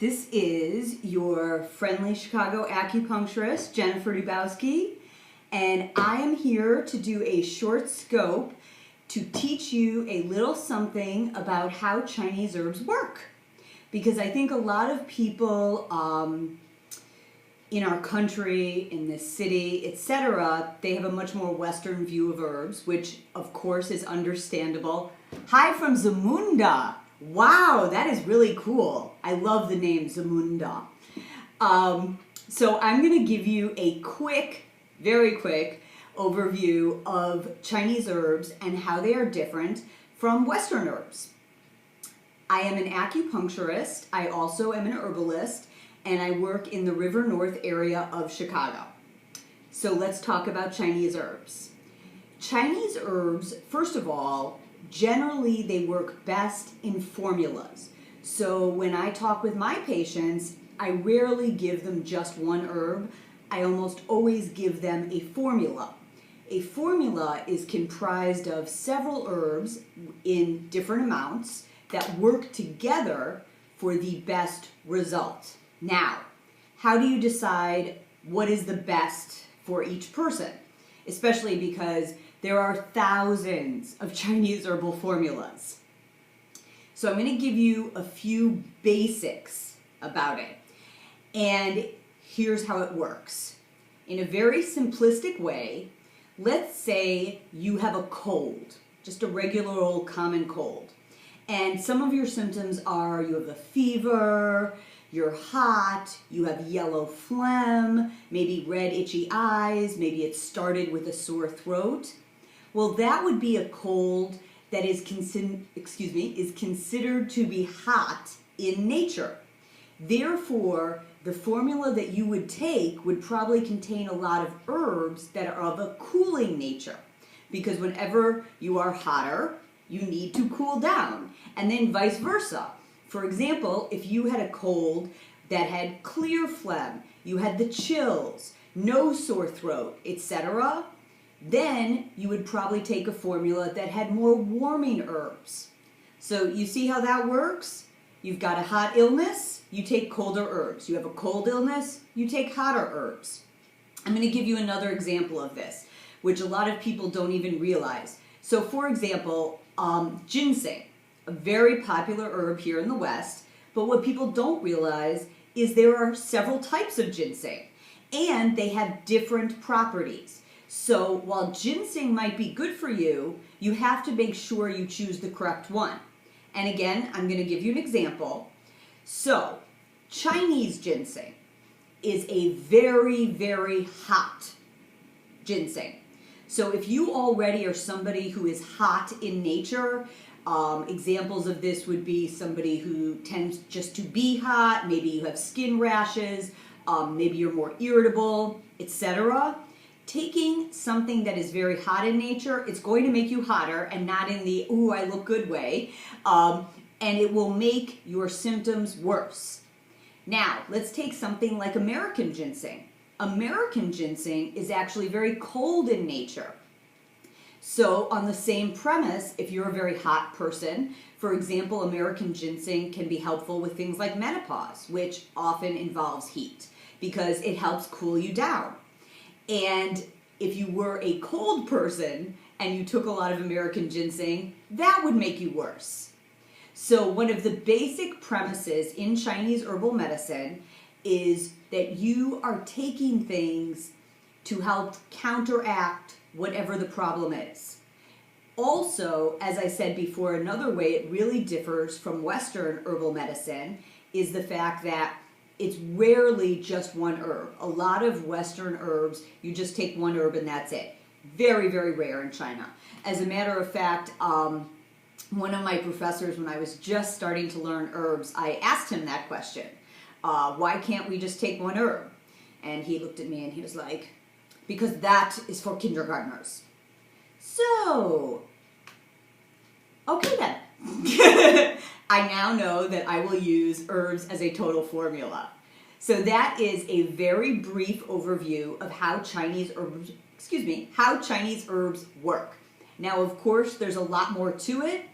This is your friendly Chicago acupuncturist, Jennifer Dubowski, and I am here to do a short scope to teach you a little something about how Chinese herbs work. Because I think a lot of people in our country, in this city, etc., they have a much more Western view of herbs, which of course is understandable. Hi from Zamunda. Wow, that is really cool. I love the name Zamunda. So I'm going to give you a quick, very quick overview of Chinese herbs and how they are different from Western herbs. I am an acupuncturist. I also am an herbalist, and I work in the River North area of Chicago. So let's talk about Chinese herbs. Chinese herbs, first of all, generally they work best in formulas. So when I talk with my patients, I rarely give them just one herb. I almost always give them a formula. A formula is comprised of several herbs in different amounts that work together for the best result. Now, how do you decide what is the best for each person? Especially because there are thousands of Chinese herbal formulas. So I'm going to give you a few basics about it. And here's how it works. In a very simplistic way, let's say you have a cold, just a regular old common cold. And some of your symptoms are you have a fever, you're hot, you have yellow phlegm, maybe red itchy eyes, maybe it started with a sore throat. Well, that would be a cold that is considered to be hot in nature. Therefore, the formula that you would take would probably contain a lot of herbs that are of a cooling nature. Because whenever you are hotter, you need to cool down. And then vice versa. For example, if you had a cold that had clear phlegm, you had the chills, no sore throat, etc., then you would probably take a formula that had more warming herbs. So you see how that works? You've got a hot illness, you take colder herbs. You have a cold illness, you take hotter herbs. I'm going to give you another example of this, which a lot of people don't even realize. So for example, ginseng, a very popular herb here in the West, but what people don't realize is there are several types of ginseng, and they have different properties. So while ginseng might be good for you, you have to make sure you choose the correct one. And again, I'm going to give you an example. So Chinese ginseng is a very, very hot ginseng. So if you already are somebody who is hot in nature, examples of this would be somebody who tends just to be hot, maybe you have skin rashes, maybe you're more irritable, etc. Taking something that is very hot in nature, it's going to make you hotter and not in the, ooh, I look good way, and it will make your symptoms worse. Now, let's take something like American ginseng. American ginseng is actually very cold in nature. So on the same premise, if you're a very hot person, for example, American ginseng can be helpful with things like menopause, which often involves heat because it helps cool you down. And if you were a cold person and you took a lot of American ginseng, that would make you worse. So one of the basic premises in Chinese herbal medicine is that you are taking things to help counteract whatever the problem is. Also, as I said before, another way it really differs from Western herbal medicine is the fact that it's rarely just one herb. A lot of Western herbs, you just take one herb and that's it. Very, very rare in China. As a matter of fact, one of my professors, when I was just starting to learn herbs, I asked him that question. Why can't we just take one herb? And he looked at me and he was like, because that is for kindergartners. So, okay then. I now know that I will use herbs as a total formula. So that is a very brief overview of how Chinese herbs work. Now, of course, there's a lot more to it.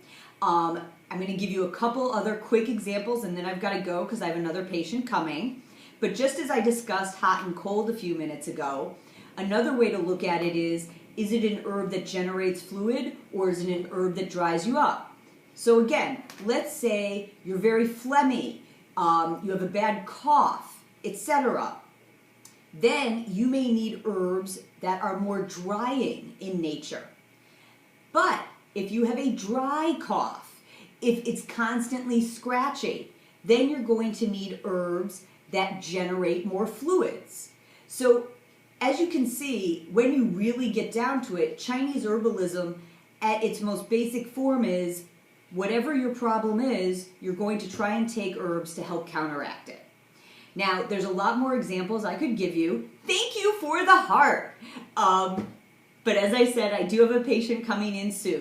I'm going to give you a couple other quick examples and then I've got to go because I have another patient coming. But just as I discussed hot and cold a few minutes ago, another way to look at it is it an herb that generates fluid or is it an herb that dries you up? So again, let's say you're very phlegmy, you have a bad cough, etc. Then you may need herbs that are more drying in nature. But if you have a dry cough, if it's constantly scratchy, then you're going to need herbs that generate more fluids. So as you can see, when you really get down to it, Chinese herbalism at its most basic form is whatever your problem is, you're going to try and take herbs to help counteract it. Now, there's a lot more examples I could give you. Thank you for the heart. But as I said, I do have a patient coming in soon.